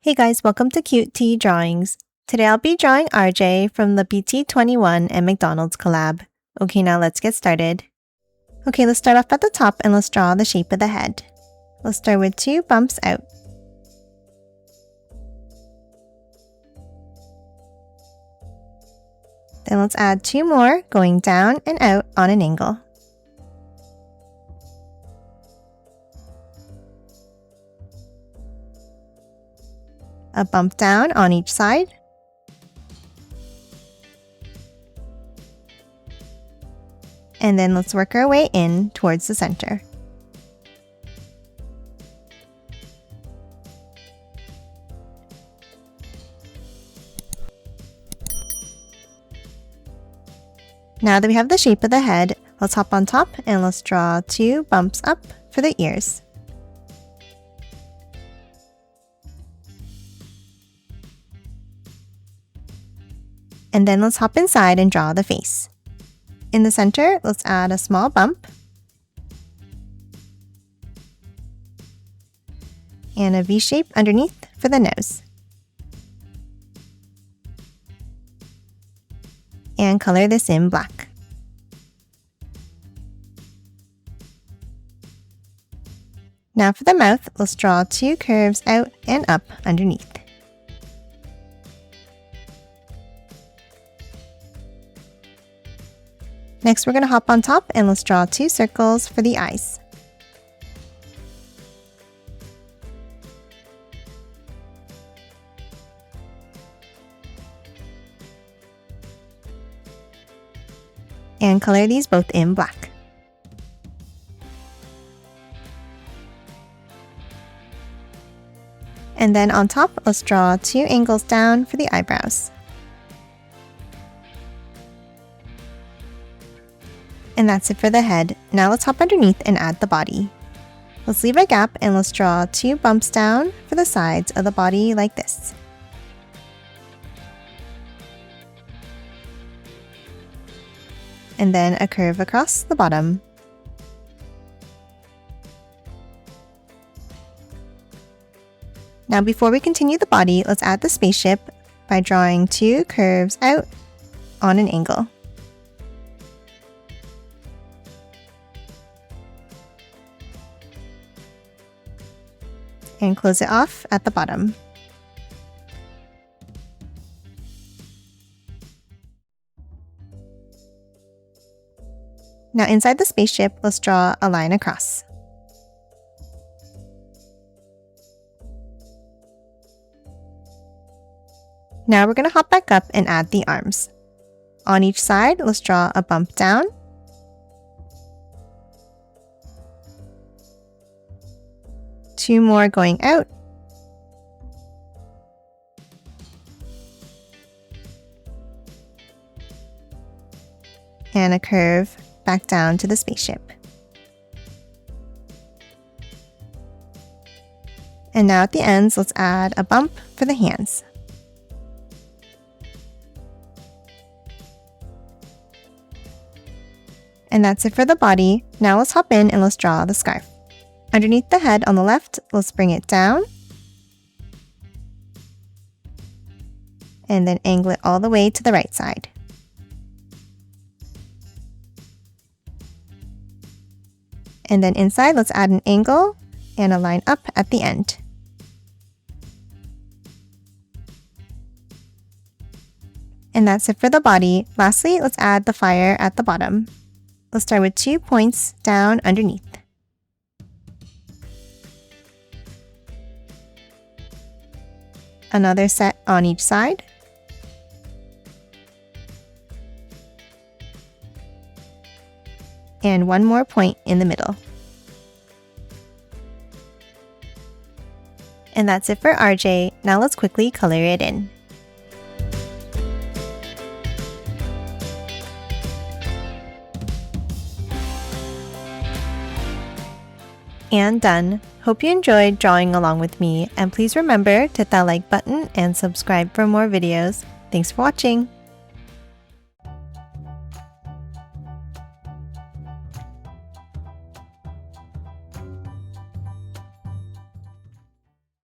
Hey guys, welcome to Cute Tea Drawings. Today I'll be drawing RJ from the BT21 and McDonald's collab. Okay, now let's get started. Okay, let's start off at the top and let's draw the shape of the head. Let's start with 2 bumps out. Then let's add 2 more going down and out on an angle. A bump down on each side. And then let's work our way in towards the center. Now that we have the shape of the head, let's hop on top and let's draw 2 bumps up for the ears. And then let's hop inside and draw the face. In the center, let's add a small bump and a V shape underneath for the nose. And color this in black. Now for the mouth, let's draw 2 curves out and up underneath. Next, we're going to hop on top and let's draw 2 circles for the eyes. And color these both in black. And then on top, let's draw 2 angles down for the eyebrows. And that's it for the head. Now let's hop underneath and add the body. Let's leave a gap and let's draw 2 bumps down for the sides of the body like this. And then a curve across the bottom. Now before we continue the body, let's add the spaceship by drawing 2 curves out on an angle. And close it off at the bottom. Now inside the spaceship, let's draw a line across. Now we're going to hop back up and add the arms. On each side, let's draw a bump down. Two more going out. And a curve back down to the spaceship. And now at the ends, let's add a bump for the hands. And that's it for the body. Now let's hop in and let's draw the scarf. Underneath the head on the left, let's bring it down. And then angle it all the way to the right side. And then inside, let's add an angle and a line up at the end. And that's it for the body. Lastly, let's add the fire at the bottom. Let's start with 2 points down underneath. Another set on each side. And 1 more point in the middle. And that's it for RJ. Now let's quickly color it in. And done. Hope you enjoyed drawing along with me, and please remember to hit that like button and subscribe for more videos. Thanks for watching!